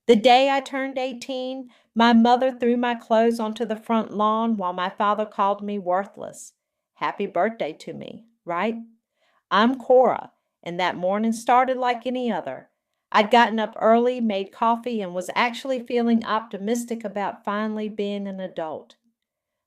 The day I turned 18, my mother threw my clothes onto the front lawn while my father called me worthless. Happy birthday to me, right? I'm Cora, and that morning started like any other. I'd gotten up early, made coffee, and was actually feeling optimistic about finally being an adult.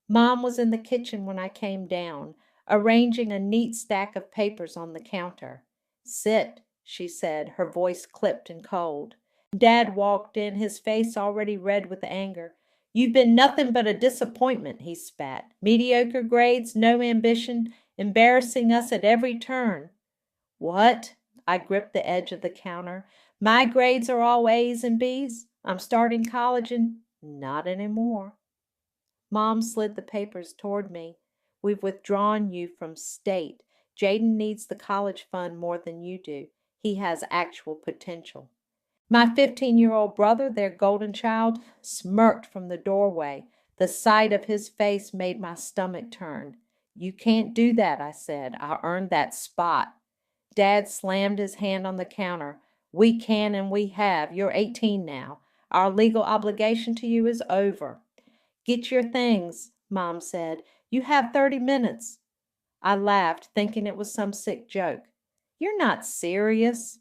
Mom was in the kitchen when I came down, arranging a neat stack of papers on the counter. Sit, she said, her voice clipped and cold. Dad walked in, his face already red with anger. You've been nothing but a disappointment, he spat. Mediocre grades, no ambition, embarrassing us at every turn. What? I gripped the edge of the counter. My grades are all A's and B's. I'm starting college and not anymore. Mom slid the papers toward me. We've withdrawn you from state. Jaden needs the college fund more than you do. He has actual potential. My 15-year-old brother, their golden child, smirked from the doorway. The sight of his face made my stomach turn. You can't do that, I said. I earned that spot. Dad slammed his hand on the counter. We can and we have. You're 18 now. Our legal obligation to you is over. Get your things, Mom said. You have 30 minutes. I laughed, thinking it was some sick joke. You're not serious.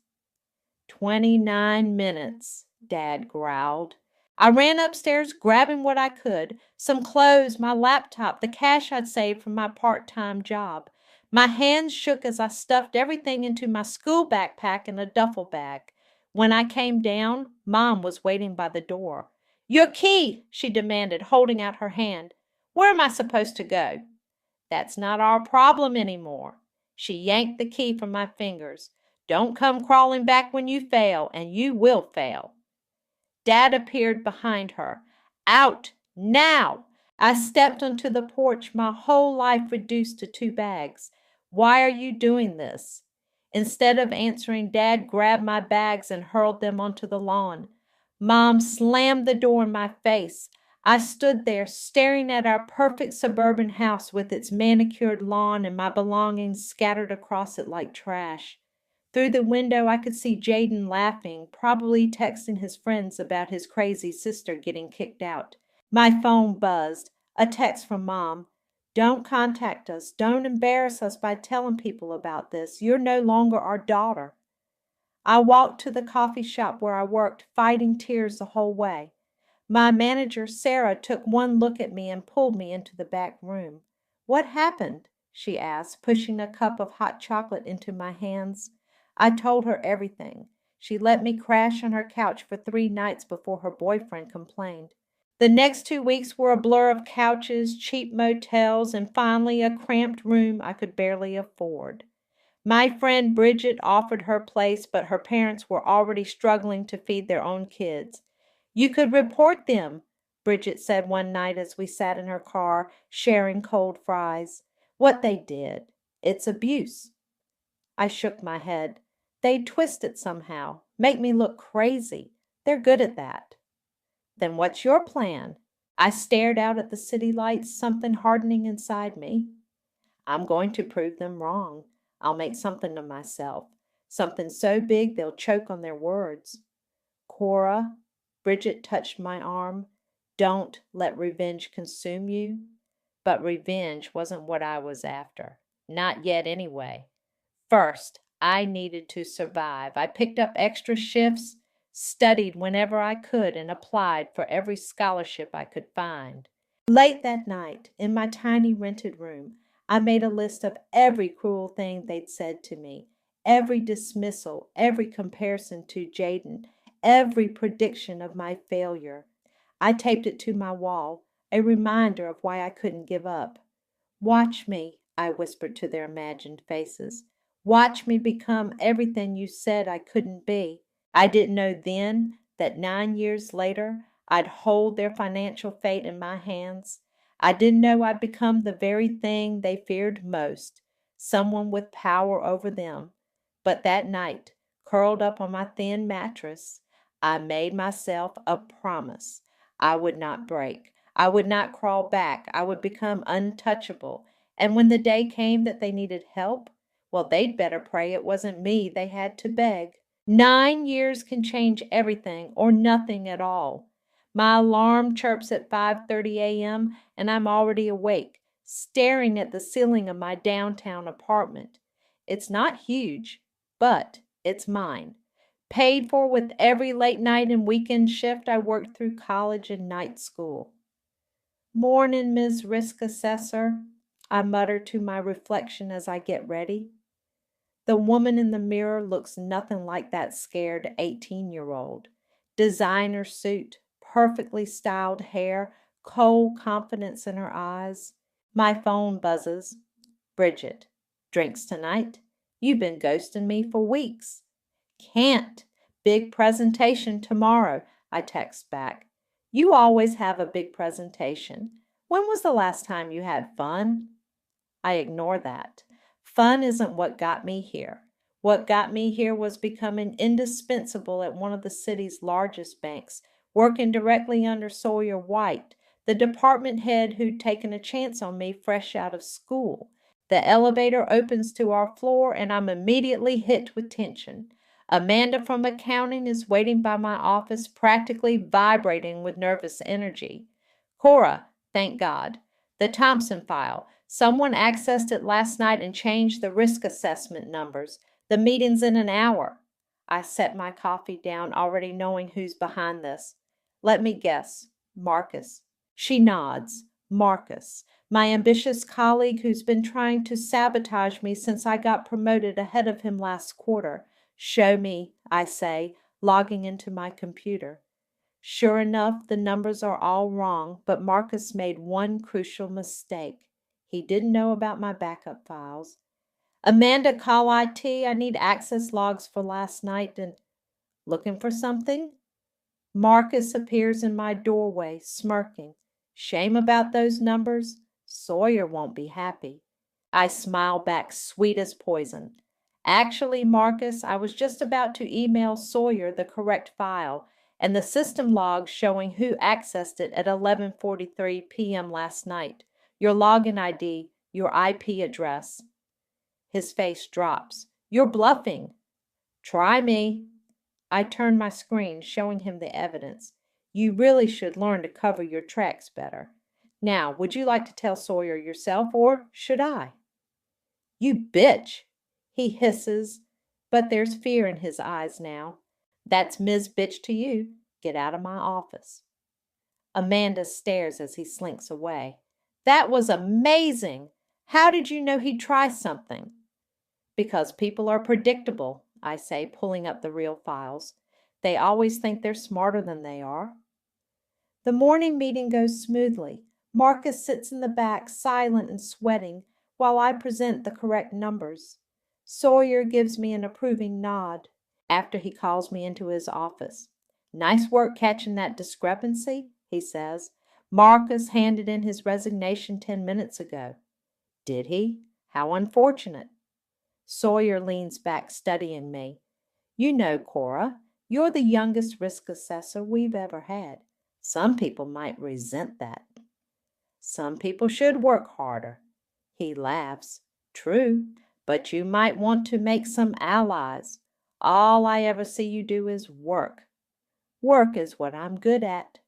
29 minutes, Dad growled. I ran upstairs, grabbing what I could, some clothes, my laptop, the cash I'd saved from my part-time job. My hands shook as I stuffed everything into my school backpack and a duffel bag. When I came down, Mom was waiting by the door. Your key, she demanded, holding out her hand. Where am I supposed to go? That's not our problem anymore. She yanked the key from my fingers. Don't come crawling back when you fail, and you will fail. Dad appeared behind her. Out! Now! I stepped onto the porch, my whole life reduced to 2 bags. Why are you doing this? Instead of answering, Dad grabbed my bags and hurled them onto the lawn. Mom slammed the door in my face. I stood there staring at our perfect suburban house with its manicured lawn and my belongings scattered across it like trash. Through the window, I could see Jaden laughing, probably texting his friends about his crazy sister getting kicked out. My phone buzzed. A text from Mom. Don't contact us. Don't embarrass us by telling people about this. You're no longer our daughter. I walked to the coffee shop where I worked, fighting tears the whole way. My manager, Sarah, took one look at me and pulled me into the back room. What happened? She asked, pushing a cup of hot chocolate into my hands. I told her everything. She let me crash on her couch for 3 nights before her boyfriend complained. The next 2 weeks were a blur of couches, cheap motels, and finally a cramped room I could barely afford. My friend Bridget offered her place, but her parents were already struggling to feed their own kids. You could report them, Bridget said one night as we sat in her car, sharing cold fries. What they did. It's abuse. I shook my head. They'd twist it somehow, make me look crazy. They're good at that. Then what's your plan? I stared out at the city lights, something hardening inside me. I'm going to prove them wrong. I'll make something of myself, something so big they'll choke on their words. Cora, Bridget touched my arm. Don't let revenge consume you. But revenge wasn't what I was after. Not yet, anyway. First, I needed to survive. I picked up extra shifts, studied whenever I could, and applied for every scholarship I could find. Late that night, in my tiny rented room, I made a list of every cruel thing they'd said to me, every dismissal, every comparison to Jaden, every prediction of my failure. I taped it to my wall, a reminder of why I couldn't give up. Watch me, I whispered to their imagined faces. Watch me become everything you said I couldn't be. I didn't know then that 9 years later I'd hold their financial fate in my hands. I didn't know I'd become the very thing they feared most, someone with power over them. But that night, curled up on my thin mattress, I made myself a promise. I would not break. I would not crawl back. I would become untouchable. And when the day came that they needed help, well, they'd better pray it wasn't me they had to beg. 9 years can change everything or nothing at all. My alarm chirps at 5:30 a.m. and I'm already awake, staring at the ceiling of my downtown apartment. It's not huge, but it's mine. Paid for with every late night and weekend shift I worked through college and night school. "Mornin', Ms. Risk Assessor," I mutter to my reflection as I get ready. The woman in the mirror looks nothing like that scared 18-year-old. Designer suit, perfectly styled hair, cold confidence in her eyes. My phone buzzes. "Bridget, drinks tonight? You've been ghosting me for weeks." "Can't. Big presentation tomorrow," I text back. "You always have a big presentation. When was the last time you had fun?" I ignore that. Fun isn't what got me here. What got me here was becoming indispensable at one of the city's largest banks, working directly under Sawyer White, the department head who'd taken a chance on me fresh out of school. The elevator opens to our floor, and I'm immediately hit with tension. Amanda from accounting is waiting by my office, practically vibrating with nervous energy. "Cora, thank God. The Thompson file. Someone accessed it last night and changed the risk assessment numbers. The meeting's in an hour." I set my coffee down, already knowing who's behind this. "Let me guess. Marcus." She nods. "Marcus, my ambitious colleague who's been trying to sabotage me since I got promoted ahead of him last quarter. Show me," I say, logging into my computer. Sure enough, the numbers are all wrong, but Marcus made one crucial mistake. He didn't know about my backup files. "Amanda, call IT. I need access logs for last night and—" "Looking for something?" Marcus appears in my doorway, smirking. "Shame about those numbers? Sawyer won't be happy." I smile back, sweet as poison. "Actually, Marcus, I was just about to email Sawyer the correct file and the system log showing who accessed it at 11:43 p.m. last night. Your login ID, your IP address." His face drops. "You're bluffing." "Try me." I turn my screen, showing him the evidence. "You really should learn to cover your tracks better. Now, would you like to tell Sawyer yourself, or should I?" "You bitch!" he hisses, but there's fear in his eyes now. "That's Ms. Bitch to you. Get out of my office." Amanda stares as he slinks away. "That was amazing! How did you know he'd try something?" "Because people are predictable," I say, pulling up the real files. "They always think they're smarter than they are." The morning meeting goes smoothly. Marcus sits in the back, silent and sweating, while I present the correct numbers. Sawyer gives me an approving nod after he calls me into his office. "Nice work catching that discrepancy," he says. "Marcus handed in his resignation 10 minutes ago." "Did he? How unfortunate." Sawyer leans back, studying me. "You know, Cora, you're the youngest risk assessor we've ever had. Some people might resent that." "Some people should work harder." He laughs. "True, but you might want to make some allies. All I ever see you do is work." "Work is what I'm good at."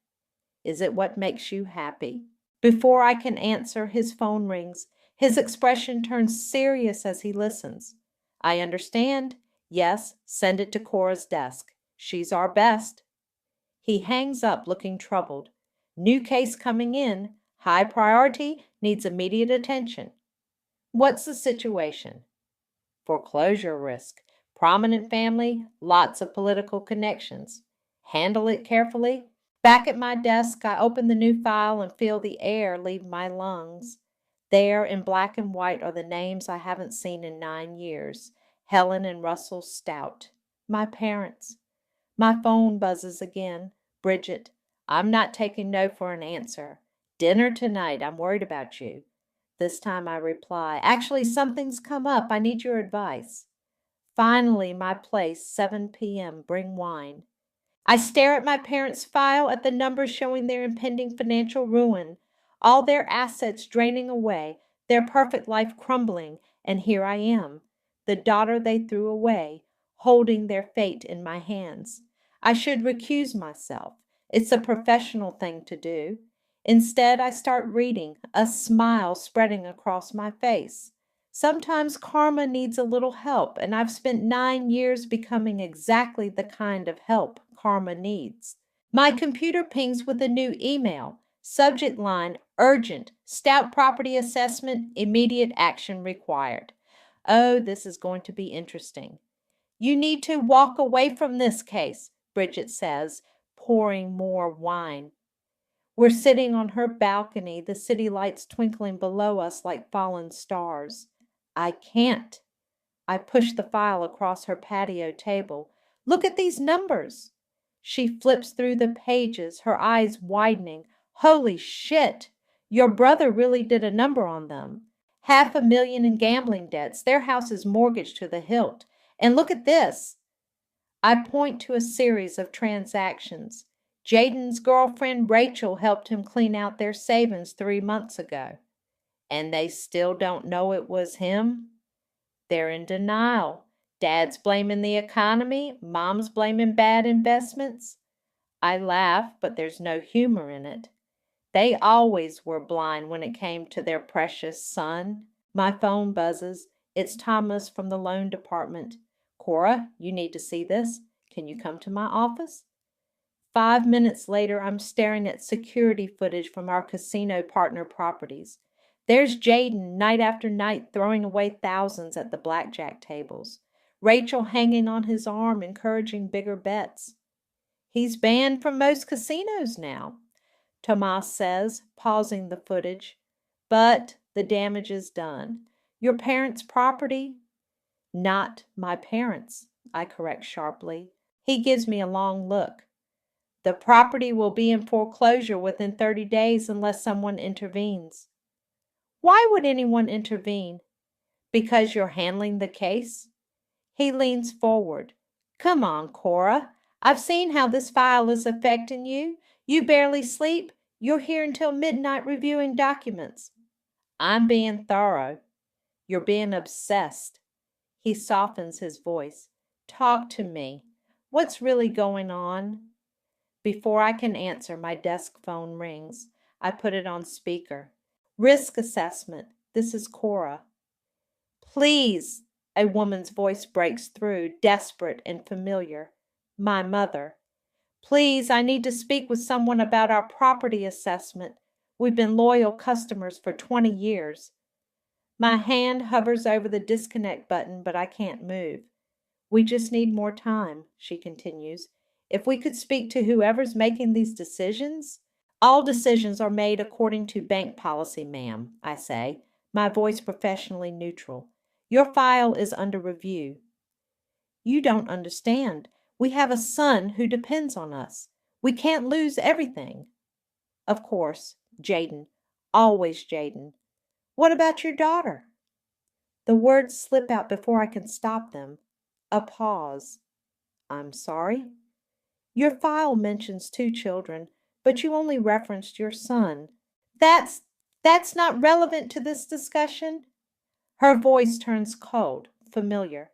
"Is it what makes you happy?" Before I can answer, his phone rings. His expression turns serious as he listens. "I understand. Yes, send it to Cora's desk. She's our best." He hangs up, looking troubled. "New case coming in. High priority, needs immediate attention." "What's the situation?" "Foreclosure risk. Prominent family, lots of political connections." "Handle it carefully." Back at my desk, I open the new file and feel the air leave my lungs. There, in black and white, are the names I haven't seen in 9 years. Helen and Russell Stout. My parents. My phone buzzes again. "Bridget, I'm not taking no for an answer. Dinner tonight. I'm worried about you." This time I reply, "Actually, something's come up. I need your advice." Finally, my place, 7 p.m. Bring wine. I stare at my parents' file, at the numbers showing their impending financial ruin, all their assets draining away, their perfect life crumbling, and here I am, the daughter they threw away, holding their fate in my hands. I should recuse myself. It's a professional thing to do. Instead, I start reading, a smile spreading across my face. Sometimes karma needs a little help, and I've spent 9 years becoming exactly the kind of help karma needs. My computer pings with a new email. Subject line, urgent, stout property assessment, immediate action required. Oh, this is going to be interesting. You need to walk away from this case, Bridget says, pouring more wine. We're sitting on her balcony, the city lights twinkling below us like fallen stars. I can't. I push the file across her patio table. Look at these numbers. She flips through the pages, her eyes widening. Holy shit! Your brother really did a number on them. $500,000 in gambling debts. Their house is mortgaged to the hilt. And look at this. I point to a series of transactions. Jaden's girlfriend Rachel helped him clean out their savings 3 months ago. And they still don't know it was him? They're in denial. Dad's blaming the economy. Mom's blaming bad investments. I laugh, but there's no humor in it. They always were blind when it came to their precious son. My phone buzzes. It's Thomas from the loan department. Cora, you need to see this. Can you come to my office? 5 minutes later, I'm staring at security footage from our casino partner properties. There's Jaden night after night throwing away thousands at the blackjack tables. Rachel hanging on his arm, encouraging bigger bets. He's banned from most casinos now, Tomas says, pausing the footage. But the damage is done. Your parents' property? Not my parents, I correct sharply. He gives me a long look. The property will be in foreclosure within 30 days unless someone intervenes. Why would anyone intervene? Because you're handling the case? He leans forward. Come on, Cora. I've seen how this file is affecting you. You barely sleep. You're here until midnight reviewing documents. I'm being thorough. You're being obsessed. He softens his voice. Talk to me. What's really going on? Before I can answer, my desk phone rings. I put it on speaker. Risk assessment. This is Cora. Please, a woman's voice breaks through, desperate and familiar. My mother. Please, I need to speak with someone about our property assessment. We've been loyal customers for 20 years. My hand hovers over the disconnect button, but I can't move. We just need more time, she continues. If we could speak to whoever's making these decisions. All decisions are made according to bank policy, ma'am, I say, my voice professionally neutral. Your file is under review. You don't understand. We have a son who depends on us. We can't lose everything. Of course, Jaden. Always Jaden. What about your daughter? The words slip out before I can stop them. A pause. I'm sorry? Your file mentions 2 children, but you only referenced your son. That's not relevant to this discussion. Her voice turns cold, familiar.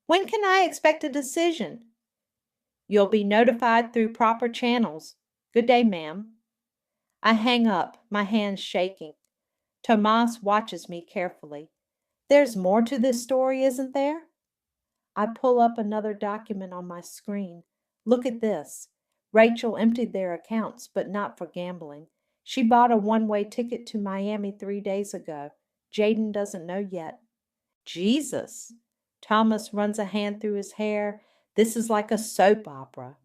When can I expect a decision? You'll be notified through proper channels. Good day, ma'am. I hang up, my hands shaking. Tomas watches me carefully. There's more to this story, isn't there? I pull up another document on my screen. Look at this. Rachel emptied their accounts, but not for gambling. She bought a one-way ticket to Miami 3 days ago. Jaden doesn't know yet. Jesus! Thomas runs a hand through his hair. This is like a soap opera.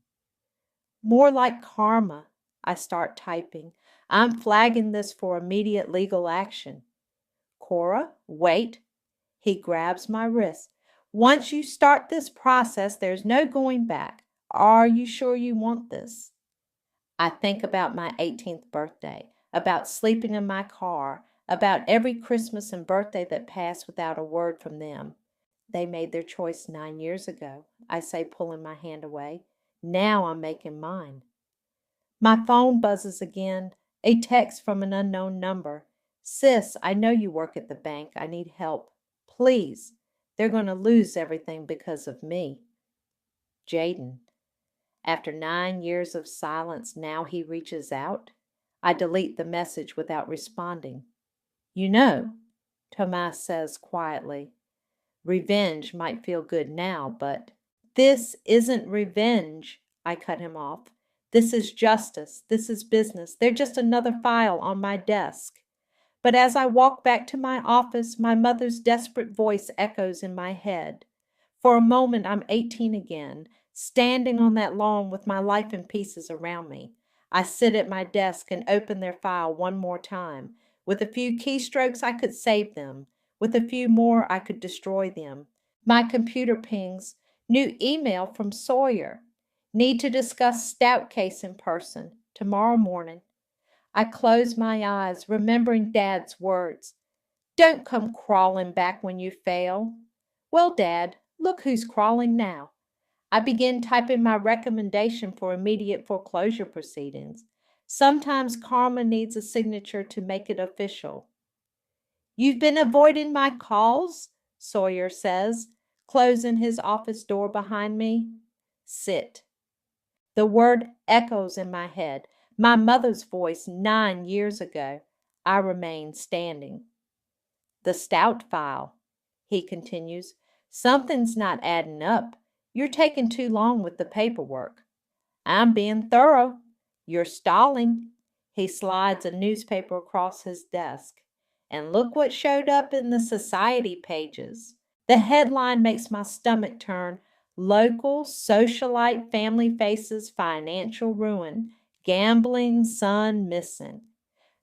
More like karma. I start typing. I'm flagging this for immediate legal action. Cora, wait. He grabs my wrist. Once you start this process, there's no going back. Are you sure you want this? I think about my 18th birthday, about sleeping in my car, about every Christmas and birthday that passed without a word from them. They made their choice 9 years ago, I say, pulling my hand away. Now I'm making mine. My phone buzzes again, a text from an unknown number. Sis, I know you work at the bank. I need help. Please. They're going to lose everything because of me. Jaden. After 9 years of silence, now he reaches out. I delete the message without responding. You know, Tomas says quietly, revenge might feel good now, but this isn't revenge, I cut him off. This is justice. This is business. They're just another file on my desk. But as I walk back to my office, my mother's desperate voice echoes in my head. For a moment, I'm 18 again, standing on that lawn with my life in pieces around me. I sit at my desk and open their file one more time. With a few keystrokes, I could save them. With a few more, I could destroy them. My computer pings, new email from Sawyer. Need to discuss Stout case in person, tomorrow morning. I close my eyes, remembering Dad's words. Don't come crawling back when you fail. Well, Dad, look who's crawling now. I begin typing my recommendation for immediate foreclosure proceedings. Sometimes karma needs a signature to make it official. You've been avoiding my calls, Sawyer says, closing his office door behind me. Sit. The word echoes in my head. My mother's voice 9 years ago. I remain standing. The Stout file, he continues. Something's not adding up. You're taking too long with the paperwork. I'm being thorough. You're stalling. He slides a newspaper across his desk. And look what showed up in the society pages. The headline makes my stomach turn. Local socialite family faces financial ruin. Gambling son missing.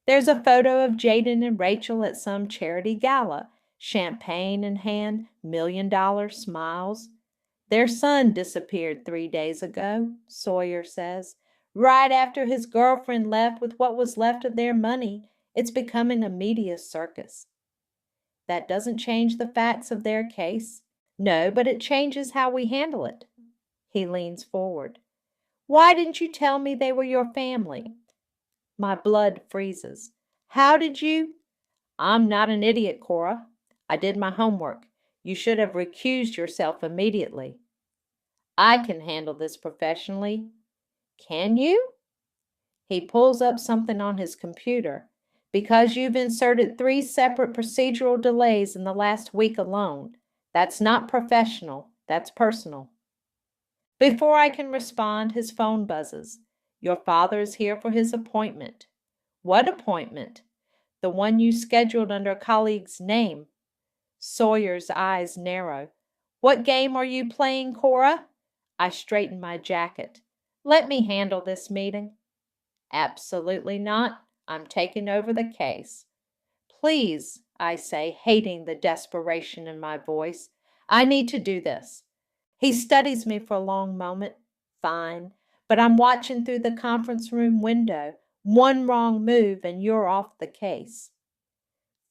There's a photo of Jaden and Rachel at some charity gala. Champagne in hand, $1,000,000 smiles. Their son disappeared 3 days ago, Sawyer says. Right after his girlfriend left with what was left of their money. It's becoming a media circus. That doesn't change the facts of their case. No, but it changes how we handle it. He leans forward. Why didn't you tell me they were your family? My blood freezes. How did you? I'm not an idiot, Cora. I did my homework. You should have recused yourself immediately. I can handle this professionally. Can you? He pulls up something on his computer. Because you've inserted 3 separate procedural delays in the last week alone. That's not professional. That's personal. Before I can respond, his phone buzzes. Your father is here for his appointment. What appointment? The one you scheduled under a colleague's name. Sawyer's eyes narrow. What game are you playing, Cora? I straighten my jacket. Let me handle this meeting. Absolutely not. I'm taking over the case. Please, I say, hating the desperation in my voice. I need to do this. He studies me for a long moment. Fine. But I'm watching through the conference room window. One wrong move and you're off the case.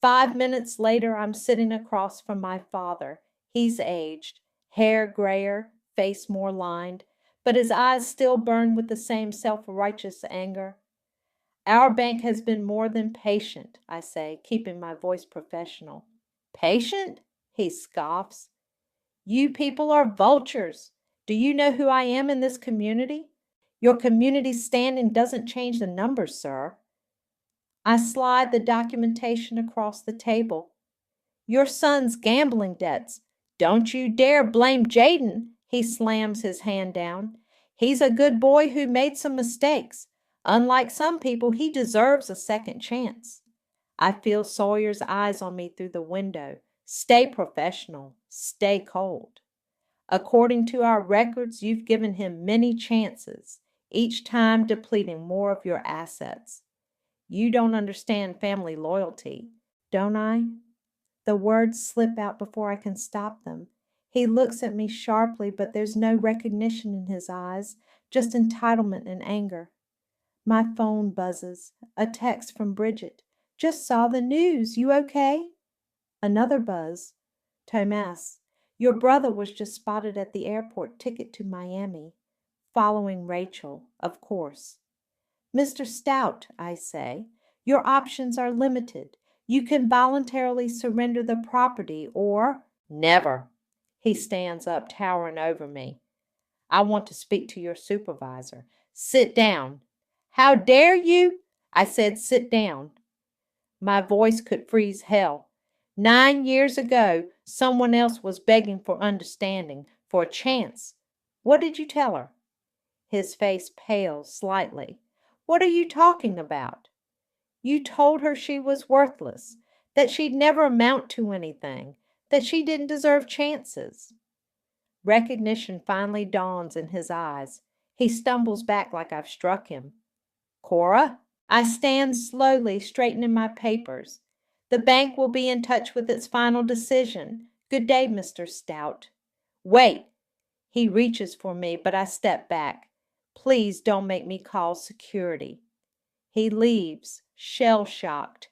5 minutes later, I'm sitting across from my father. He's aged, hair grayer, face more lined, but his eyes still burn with the same self-righteous anger. Our bank has been more than patient, I say, keeping my voice professional. Patient? He scoffs. You people are vultures. Do you know who I am in this community? Your community's standing doesn't change the numbers, sir. I slide the documentation across the table. Your son's gambling debts. Don't you dare blame Jaden. He slams his hand down. He's a good boy who made some mistakes. Unlike some people, he deserves a second chance. I feel Sawyer's eyes on me through the window. Stay professional. Stay cold. According to our records, you've given him many chances, each time depleting more of your assets. You don't understand family loyalty, don't I? The words slip out before I can stop them. He looks at me sharply, but there's no recognition in his eyes, just entitlement and anger. My phone buzzes. A text from Bridget. Just saw the news. You okay? Another buzz. Tomas, your brother was just spotted at the airport, ticket to Miami. Following Rachel, of course. Mr. Stout, I say, your options are limited. You can voluntarily surrender the property or... Never. He stands up, towering over me. I want to speak to your supervisor. Sit down. How dare you? I said, sit down. My voice could freeze hell. 9 years ago, someone else was begging for understanding, for a chance. What did you tell her? His face paled slightly. What are you talking about? You told her she was worthless, that she'd never amount to anything, that she didn't deserve chances. Recognition finally dawns in his eyes. He stumbles back like I've struck him. Cora? I stand slowly, straightening my papers. The bank will be in touch with its final decision. Good day, Mr. Stout. Wait! He reaches for me, but I step back. Please don't make me call security. He leaves, shell-shocked.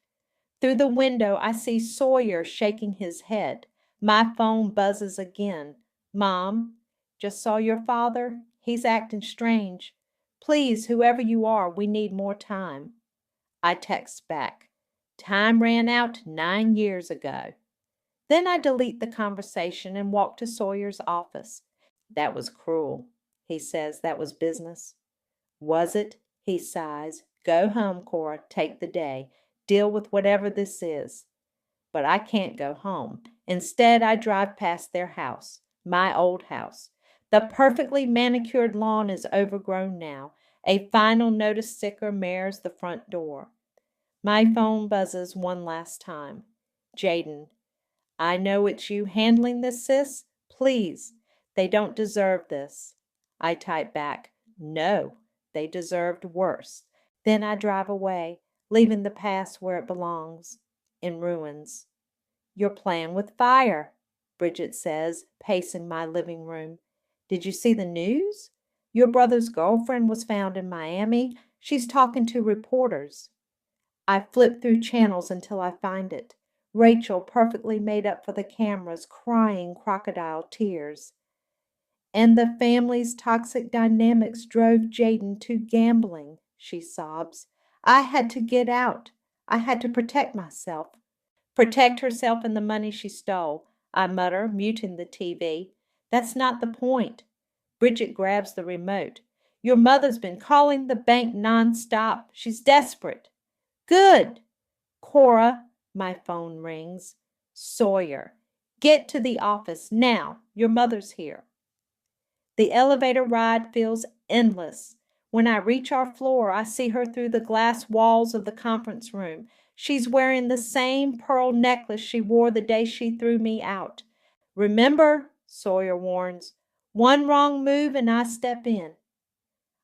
Through the window, I see Sawyer shaking his head. My phone buzzes again. Mom, just saw your father. He's acting strange. Please, whoever you are, we need more time. I text back. Time ran out 9 years ago. Then I delete the conversation and walk to Sawyer's office. That was cruel. He says that was business. Was it? He sighs. Go home, Cora. Take the day. Deal with whatever this is. But I can't go home. Instead, I drive past their house, my old house. The perfectly manicured lawn is overgrown now. A final notice sticker mirrors the front door. My phone buzzes one last time. Jaden, I know it's you handling this, sis. Please, they don't deserve this. I type back, no, they deserved worse. Then I drive away, leaving the past where it belongs, in ruins. You're playing with fire, Bridget says, pacing my living room. Did you see the news? Your brother's girlfriend was found in Miami. She's talking to reporters. I flip through channels until I find it. Rachel, perfectly made up for the cameras, crying crocodile tears. And the family's toxic dynamics drove Jaden to gambling, she sobs. I had to get out. I had to protect myself. Protect herself and the money she stole, I mutter, muting the TV. That's not the point. Bridget grabs the remote. Your mother's been calling the bank nonstop. She's desperate. Good. Cora, my phone rings. Sawyer, get to the office now. Your mother's here. The elevator ride feels endless. When I reach our floor, I see her through the glass walls of the conference room. She's wearing the same pearl necklace she wore the day she threw me out. Remember, Sawyer warns, one wrong move and I step in.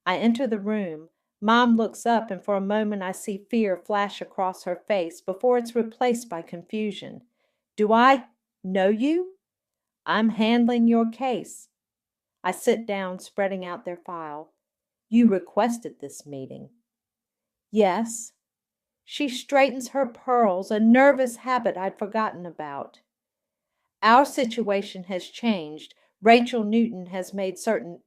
I enter the room. Mom looks up, and for a moment I see fear flash across her face before it's replaced by confusion. Do I know you? I'm handling your case. I sit down, spreading out their file. You requested this meeting. Yes. She straightens her pearls, a nervous habit I'd forgotten about. Our situation has changed. Rachel Newton has made certain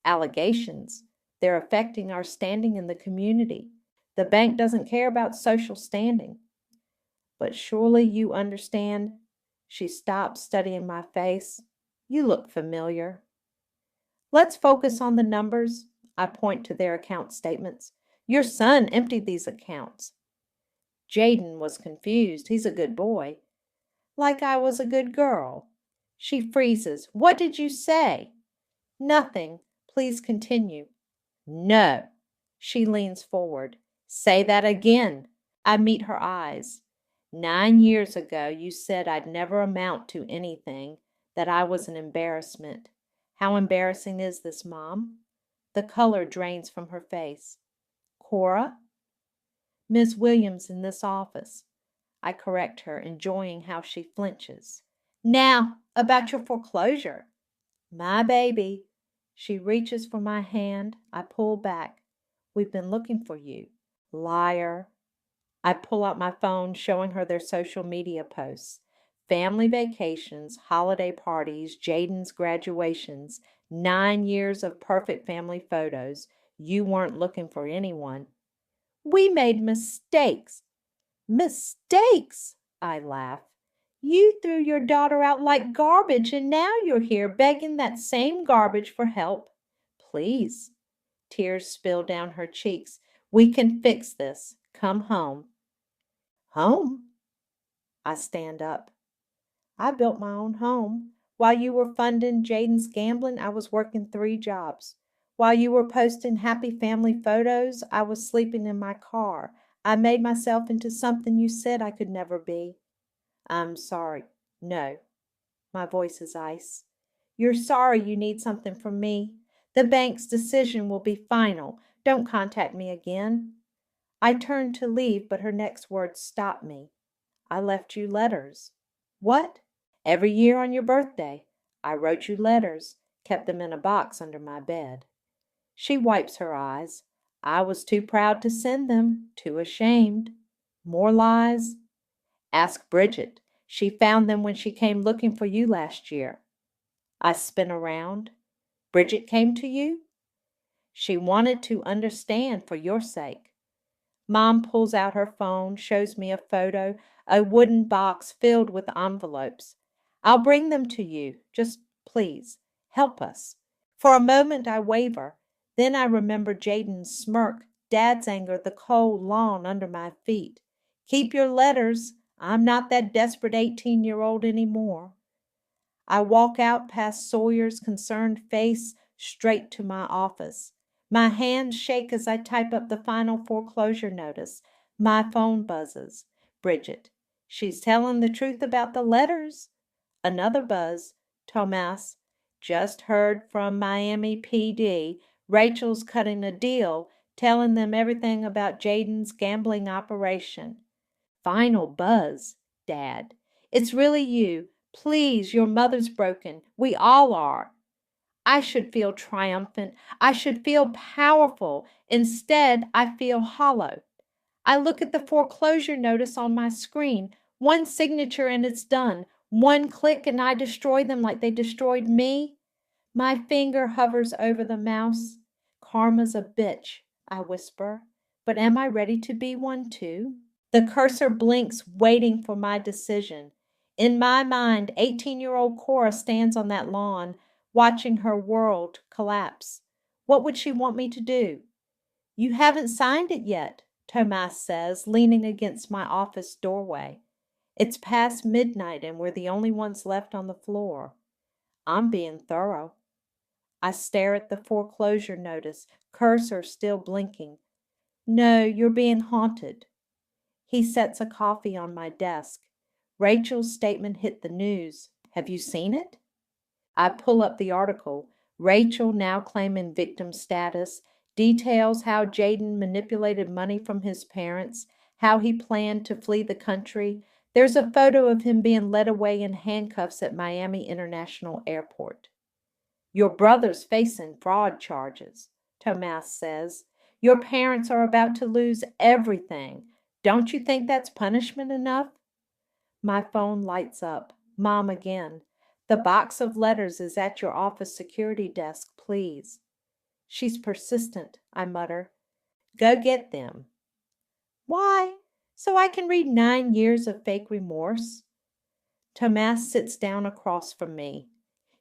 allegations. They're affecting our standing in the community. The bank doesn't care about social standing. But surely you understand. She stops, studying my face. You look familiar. Let's focus on the numbers. I point to their account statements. Your son emptied these accounts. Jaden was confused. He's a good boy. Like I was a good girl. She freezes. What did you say? Nothing. Please continue. No. She leans forward. Say that again. I meet her eyes. 9 years ago, you said I'd never amount to anything, that I was an embarrassment. How embarrassing is this, Mom? The color drains from her face. Cora? Miss Williams in this office. I correct her, enjoying how she flinches. Now, about your foreclosure. My baby. She reaches for my hand. I pull back. We've been looking for you. Liar. I pull out my phone, showing her their social media posts. Family vacations, holiday parties, Jaden's graduations, 9 years of perfect family photos. You weren't looking for anyone. We made mistakes. Mistakes, I laugh. You threw your daughter out like garbage, and now you're here begging that same garbage for help. Please. Tears spill down her cheeks. We can fix this. Come home. Home? I stand up. I built my own home. While you were funding Jaden's gambling, I was working 3 jobs. While you were posting happy family photos, I was sleeping in my car. I made myself into something you said I could never be. I'm sorry. No. My voice is ice. You're sorry you need something from me. The bank's decision will be final. Don't contact me again. I turned to leave, but her next words stopped me. I left you letters. What? Every year on your birthday, I wrote you letters, kept them in a box under my bed. She wipes her eyes. I was too proud to send them, too ashamed. More lies? Ask Bridget. She found them when she came looking for you last year. I spin around. Bridget came to you? She wanted to understand for your sake. Mom pulls out her phone, shows me a photo, a wooden box filled with envelopes. I'll bring them to you. Just please, help us. For a moment I waver. Then I remember Jaden's smirk, Dad's anger, the cold lawn under my feet. Keep your letters. I'm not that desperate 18-year-old anymore. I walk out past Sawyer's concerned face straight to my office. My hands shake as I type up the final foreclosure notice. My phone buzzes. Bridget. She's telling the truth about the letters. Another buzz. Tomas. Just heard from Miami PD. Rachel's cutting a deal, telling them everything about Jaden's gambling operation. Final buzz. Dad. It's really you. Please, your mother's broken. We all are. I should feel triumphant. I should feel powerful. Instead, I feel hollow. I look at the foreclosure notice on my screen. One signature and it's done. One click and I destroy them like they destroyed me. My finger hovers over the mouse. Karma's a bitch, I whisper. But am I ready to be one too? The cursor blinks, waiting for my decision. In my mind, 18-year-old Cora stands on that lawn, watching her world collapse. What would she want me to do? You haven't signed it yet, Tomas says, leaning against my office doorway. It's past midnight and we're the only ones left on the floor. I'm being thorough. I stare at the foreclosure notice, cursor still blinking. No, you're being haunted. He sets a coffee on my desk. Rachel's statement hit the news. Have you seen it? I pull up the article. Rachel, now claiming victim status, details how Jaden manipulated money from his parents, how he planned to flee the country. There's a photo of him being led away in handcuffs at Miami International Airport. Your brother's facing fraud charges, Tomas says. Your parents are about to lose everything. Don't you think that's punishment enough? My phone lights up. Mom again. The box of letters is at your office security desk, please. She's persistent, I mutter. Go get them. Why? So I can read 9 years of fake remorse? Tomas sits down across from me.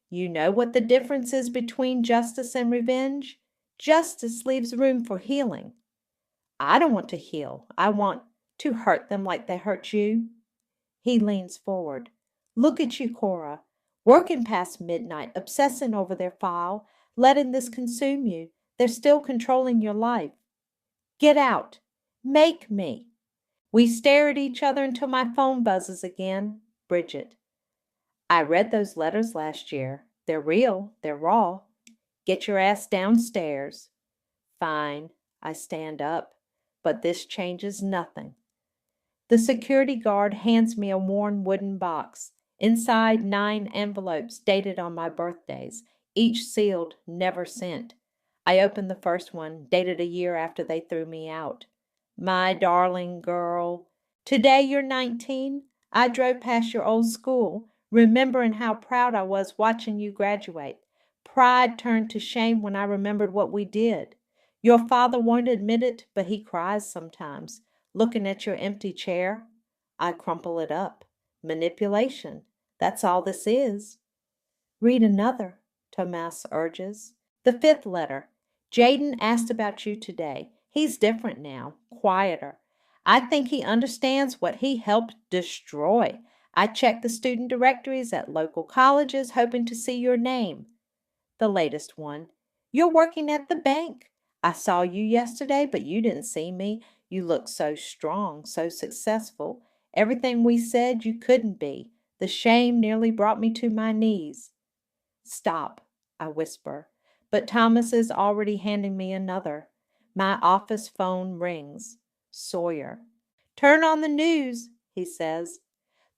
You know what the difference is between justice and revenge? Justice leaves room for healing. I don't want to heal. I want to hurt them like they hurt you. He leans forward. Look at you, Cora, working past midnight, obsessing over their file, letting this consume you. They're still controlling your life. Get out. Make me. We stare at each other until my phone buzzes again. Bridget. I read those letters last year. They're real. They're raw. Get your ass downstairs. Fine. I stand up. But this changes nothing. The security guard hands me a worn wooden box. Inside 9 envelopes dated on my birthdays, each sealed, never sent. I open the first one, dated a year after they threw me out. My darling girl, today you're 19. I drove past your old school, remembering how proud I was watching you graduate. Pride turned to shame when I remembered what we did. Your father won't admit it, but he cries sometimes, looking at your empty chair. I crumple it up. Manipulation. That's all this is. Read another, Tomas urges. The fifth letter. Jaden asked about you today. He's different now, quieter. I think he understands what he helped destroy. I checked the student directories at local colleges, hoping to see your name. The latest one. You're working at the bank. I saw you yesterday, but you didn't see me. You look so strong, so successful. Everything we said you couldn't be. The shame nearly brought me to my knees. Stop, I whisper, but Thomas is already handing me another. My office phone rings. Sawyer. Turn on the news, he says.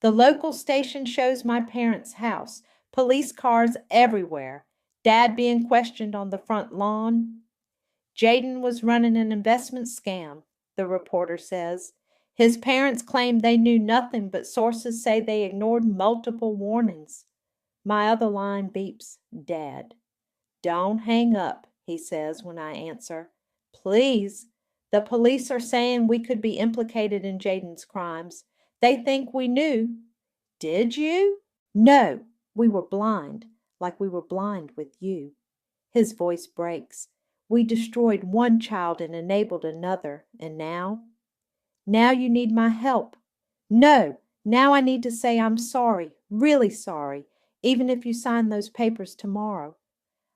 The local station shows my parents' house. Police cars everywhere. Dad being questioned on the front lawn. Jaden was running an investment scam, the reporter says. His parents claim they knew nothing, but sources say they ignored multiple warnings. My other line beeps, Dad. Don't hang up, he says when I answer. Please. The police are saying we could be implicated in Jaden's crimes. They think we knew. Did you? No, we were blind, like we were blind with you. His voice breaks. We destroyed one child and enabled another, and now? Now you need my help. No, now I need to say I'm sorry, really sorry, even if you sign those papers tomorrow.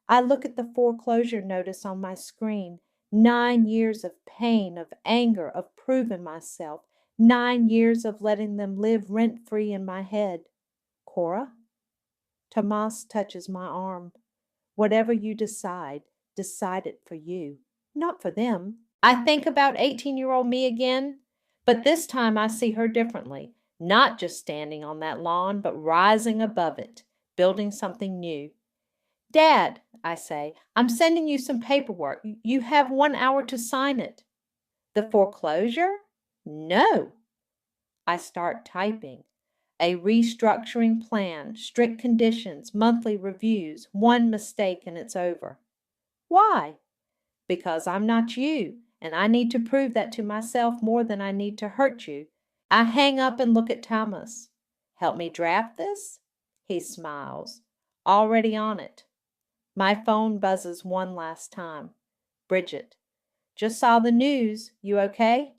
I look at the foreclosure notice on my screen. 9 years of pain, of anger, of proving myself. 9 years of letting them live rent-free in my head. Cora? Tomas touches my arm. Whatever you decide, decide it for you, not for them. I think about 18-year-old me again, but this time I see her differently, not just standing on that lawn, but rising above it, building something new. Dad, I say, I'm sending you some paperwork. You have 1 hour to sign it. The foreclosure? No. I start typing. A restructuring plan, strict conditions, monthly reviews, one mistake and it's over. Why? Because I'm not you, and I need to prove that to myself more than I need to hurt you. I hang up and look at Thomas. Help me draft this? He smiles. Already on it. My phone buzzes one last time. Bridget. Just saw the news. You okay?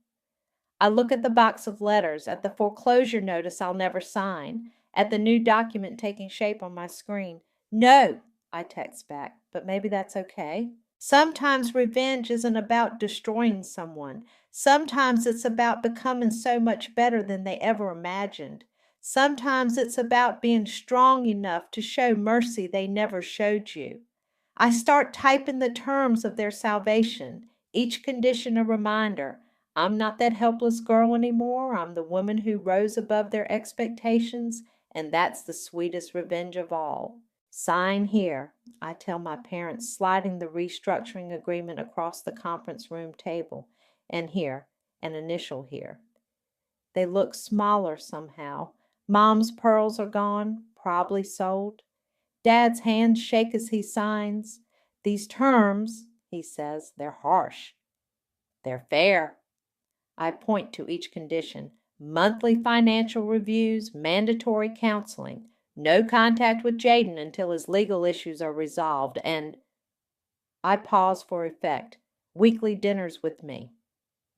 I look at the box of letters, at the foreclosure notice I'll never sign, at the new document taking shape on my screen. No, I text back, but maybe that's okay. Sometimes revenge isn't about destroying someone. Sometimes it's about becoming so much better than they ever imagined. Sometimes it's about being strong enough to show mercy they never showed you. I start typing the terms of their salvation, each condition a reminder. I'm not that helpless girl anymore. I'm the woman who rose above their expectations, and that's the sweetest revenge of all. Sign here, I tell my parents, sliding the restructuring agreement across the conference room table, and here, an initial here. They look smaller somehow. Mom's pearls are gone, probably sold. Dad's hands shake as he signs. These terms, he says, they're harsh. They're fair. I point to each condition. Monthly financial reviews, mandatory counseling, no contact with Jaden until his legal issues are resolved, and I pause for effect. Weekly dinners with me.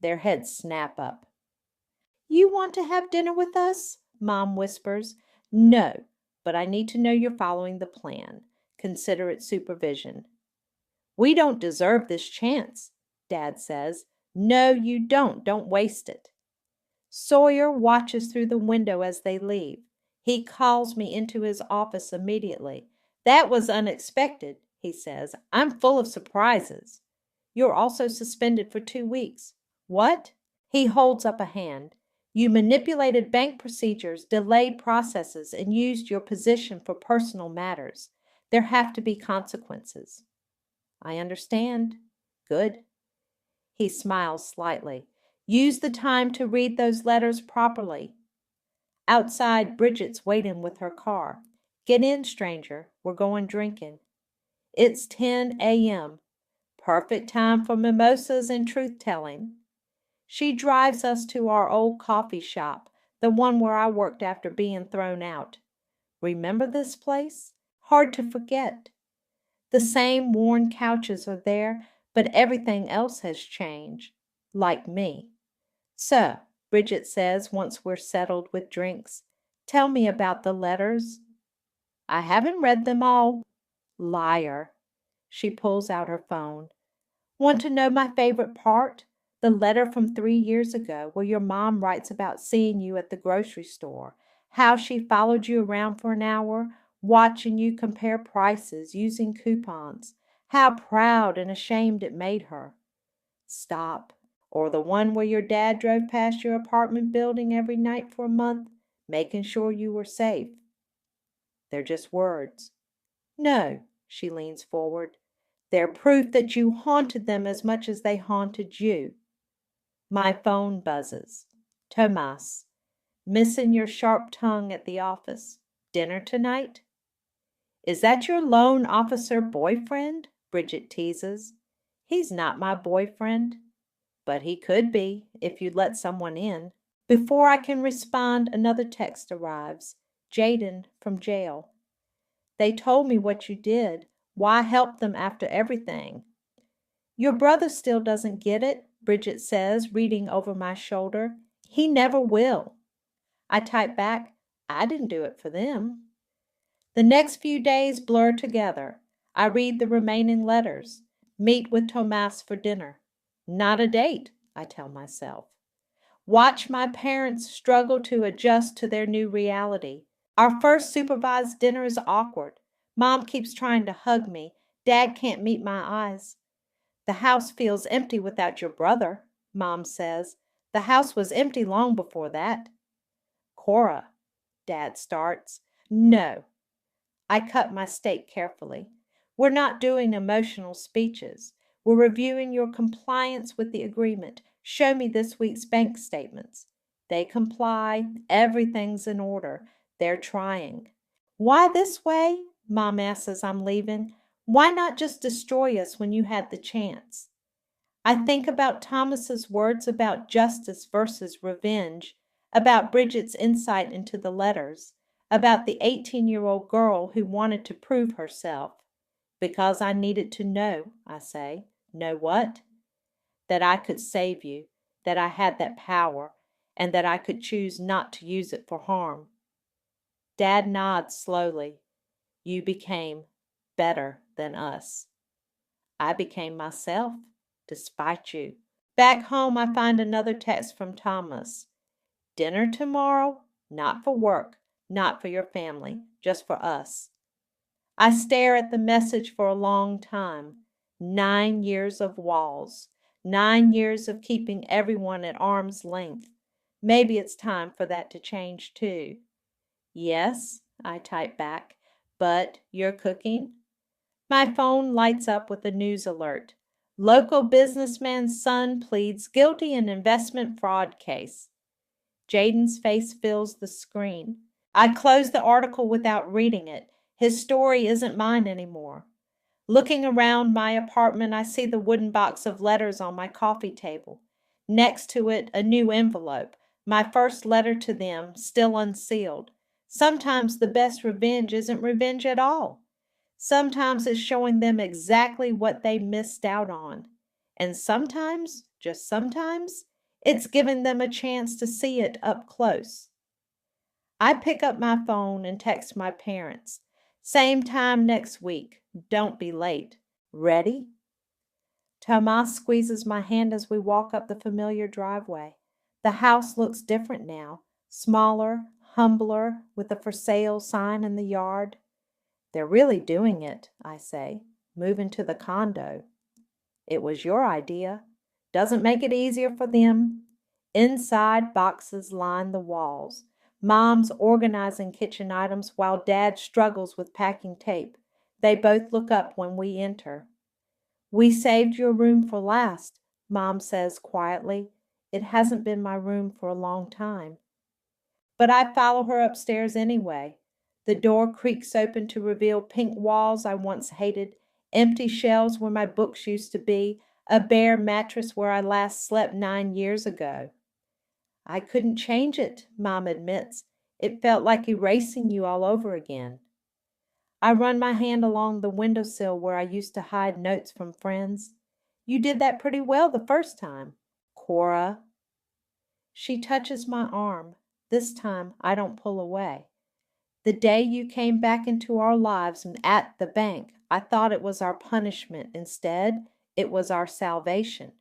Their heads snap up. You want to have dinner with us? Mom whispers. No, but I need to know you're following the plan. Consider it supervision. We don't deserve this chance, Dad says. No, you don't. Don't waste it. Sawyer watches through the window as they leave. He calls me into his office immediately. That was unexpected, he says. I'm full of surprises. You're also suspended for 2 weeks. What? He holds up a hand. You manipulated bank procedures, delayed processes, and used your position for personal matters. There have to be consequences. I understand. Good. He smiles slightly. Use the time to read those letters properly. Outside, Bridget's waiting with her car. Get in, stranger. We're going drinking. It's 10 a.m. Perfect time for mimosas and truth-telling. She drives us to our old coffee shop, the one where I worked after being thrown out. Remember this place? Hard to forget. The same worn couches are there, but everything else has changed, like me. So, Bridget says once we're settled with drinks, tell me about the letters. I haven't read them all. Liar. She pulls out her phone. Want to know my favorite part? The letter from 3 years ago where your mom writes about seeing you at the grocery store, how she followed you around for an hour, watching you compare prices using coupons, how proud and ashamed it made her. Stop. Or the one where your dad drove past your apartment building every night for a month, making sure you were safe. They're just words. No, she leans forward. They're proof that you haunted them as much as they haunted you. My phone buzzes. Tomas, missing your sharp tongue at the office. Dinner tonight? Is that your loan officer boyfriend? Bridget teases. He's not my boyfriend. But he could be, if you'd let someone in. Before I can respond, another text arrives. Jaden from jail. They told me what you did. Why help them after everything? Your brother still doesn't get it, Bridget says, reading over my shoulder. He never will. I type back, I didn't do it for them. The next few days blur together. I read the remaining letters. Meet with Tomas for dinner. Not a date, I tell myself. Watch my parents struggle to adjust to their new reality. Our first supervised dinner is awkward. Mom keeps trying to hug me. Dad can't meet my eyes. The house feels empty without your brother, Mom says. The house was empty long before that. Cora, Dad starts. No. I cut my steak carefully. We're not doing emotional speeches. We're reviewing your compliance with the agreement. Show me this week's bank statements. They comply. Everything's in order. They're trying. Why this way? Mom asks as I'm leaving. Why not just destroy us when you had the chance? I think about Thomas's words about justice versus revenge, about Bridget's insight into the letters, about the 18-year-old girl who wanted to prove herself. Because I needed to know, I say. Know what? That I could save you, that I had that power, and that I could choose not to use it for harm. Dad nods slowly. You became better than us. I became myself, despite you. Back home, I find another text from Thomas. Dinner tomorrow? Not for work, not for your family, just for us. I stare at the message for a long time. 9 years of walls. 9 years of keeping everyone at arm's length. Maybe it's time for that to change too. Yes, I type back, but you're cooking? My phone lights up with a news alert. Local businessman's son pleads guilty in investment fraud case. Jaden's face fills the screen. I close the article without reading it. His story isn't mine anymore. Looking around my apartment, I see the wooden box of letters on my coffee table. Next to it, a new envelope, my first letter to them, still unsealed. Sometimes the best revenge isn't revenge at all. Sometimes it's showing them exactly what they missed out on. And sometimes, just sometimes, it's giving them a chance to see it up close. I pick up my phone and text my parents. Same time next week. Don't be late. Ready? Tomas squeezes my hand as we walk up the familiar driveway. The house looks different now. Smaller, humbler, with a for sale sign in the yard. They're really doing it, I say. Moving to the condo. It was your idea. Doesn't make it easier for them. Inside, boxes line the walls. Mom's organizing kitchen items while Dad struggles with packing tape. They both look up when we enter. We saved your room for last, Mom says quietly. It hasn't been my room for a long time. But I follow her upstairs anyway. The door creaks open to reveal pink walls I once hated, empty shelves where my books used to be, a bare mattress where I last slept 9 years ago. I couldn't change it, Mom admits. It felt like erasing you all over again. I run my hand along the windowsill where I used to hide notes from friends. You did that pretty well the first time. Cora. She touches my arm. This time I don't pull away. The day you came back into our lives and at the bank, I thought it was our punishment. Instead, it was our salvation.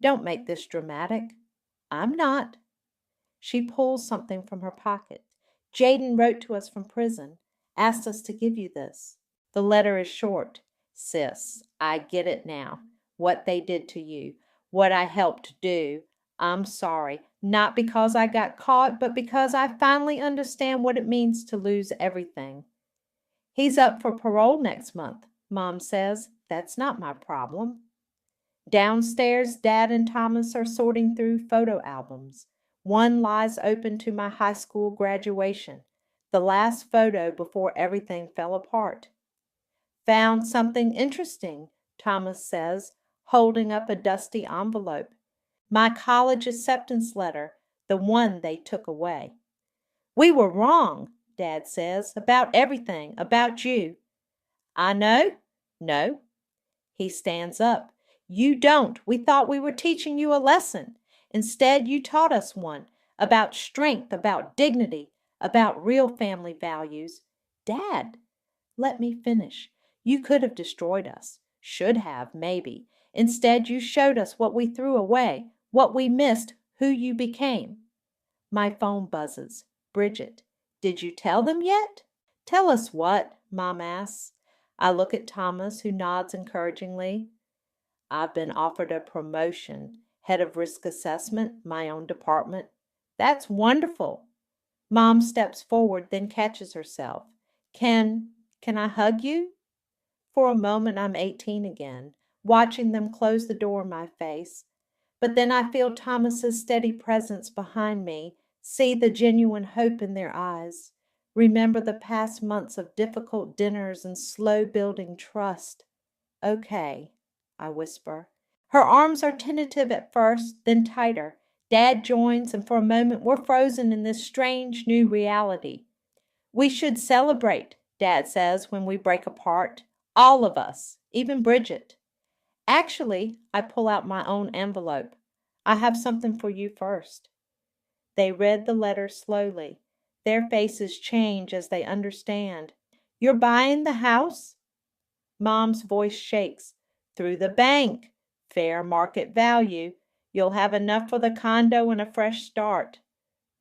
Don't make this dramatic. I'm not. She pulls something from her pocket. Jaden wrote to us from prison, asked us to give you this. The letter is short. Sis, I get it now. What they did to you, what I helped do. I'm sorry, not because I got caught, but because I finally understand what it means to lose everything. He's up for parole next month, Mom says. That's not my problem. Downstairs, Dad and Thomas are sorting through photo albums. One lies open to my high school graduation, the last photo before everything fell apart. Found something interesting, Thomas says, holding up a dusty envelope. My college acceptance letter, the one they took away. We were wrong, Dad says, about everything, about you. I know? No. He stands up. You don't. We thought we were teaching you a lesson. Instead, you taught us one about strength, about dignity, about real family values. Dad, let me finish. You could have destroyed us. Should have, maybe. Instead, you showed us what we threw away, what we missed, who you became. My phone buzzes. Bridget, did you tell them yet? Tell us what? Mom asks. I look at Thomas, who nods encouragingly. I've been offered a promotion, head of risk assessment, my own department. That's wonderful. Mom steps forward, then catches herself. Can I hug you? For a moment, I'm 18 again, watching them close the door in my face. But then I feel Thomas's steady presence behind me, see the genuine hope in their eyes, remember the past months of difficult dinners and slow building trust. Okay, I whisper. Her arms are tentative at first, then tighter. Dad joins, and for a moment we're frozen in this strange new reality. We should celebrate, Dad says when we break apart. All of us, even Bridget. Actually, I pull out my own envelope. I have something for you first. They read the letter slowly. Their faces change as they understand. You're buying the house? Mom's voice shakes. Through the bank. Fair market value. You'll have enough for the condo and a fresh start.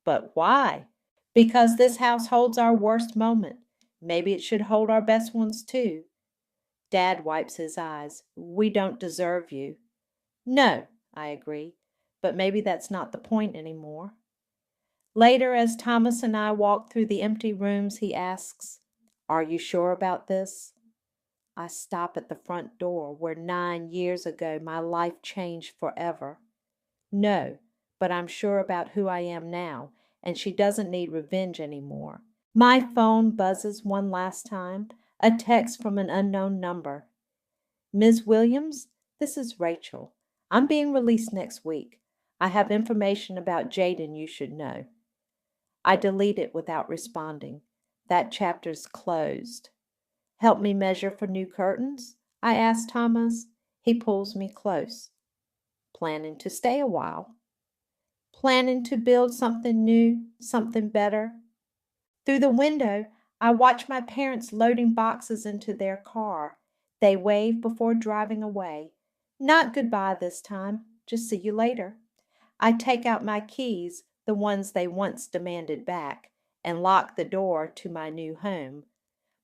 But why? Because this house holds our worst moment. Maybe it should hold our best ones too. Dad wipes his eyes. We don't deserve you. No, I agree. But maybe that's not the point anymore. Later, as Thomas and I walk through the empty rooms, he asks, Are you sure about this? I stop at the front door where 9 years ago my life changed forever. No, but I'm sure about who I am now, and she doesn't need revenge anymore. My phone buzzes one last time, a text from an unknown number. Ms. Williams, this is Rachel. I'm being released next week. I have information about Jaden you should know. I delete it without responding. That chapter's closed. Help me measure for new curtains? I ask Thomas. He pulls me close. Planning to stay a while. Planning to build something new, something better. Through the window, I watch my parents loading boxes into their car. They wave before driving away. Not goodbye this time, just see you later. I take out my keys, the ones they once demanded back, and lock the door to my new home.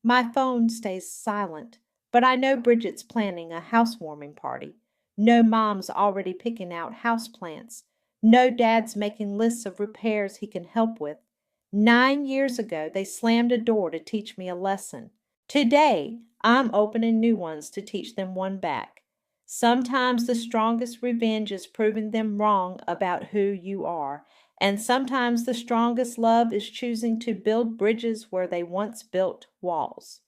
My phone stays silent, but I know Bridget's planning a housewarming party. No Mom's already picking out houseplants. No Dad's making lists of repairs he can help with. 9 years ago, they slammed a door to teach me a lesson. Today, I'm opening new ones to teach them one back. Sometimes the strongest revenge is proving them wrong about who you are, and sometimes the strongest love is choosing to build bridges where they once built walls.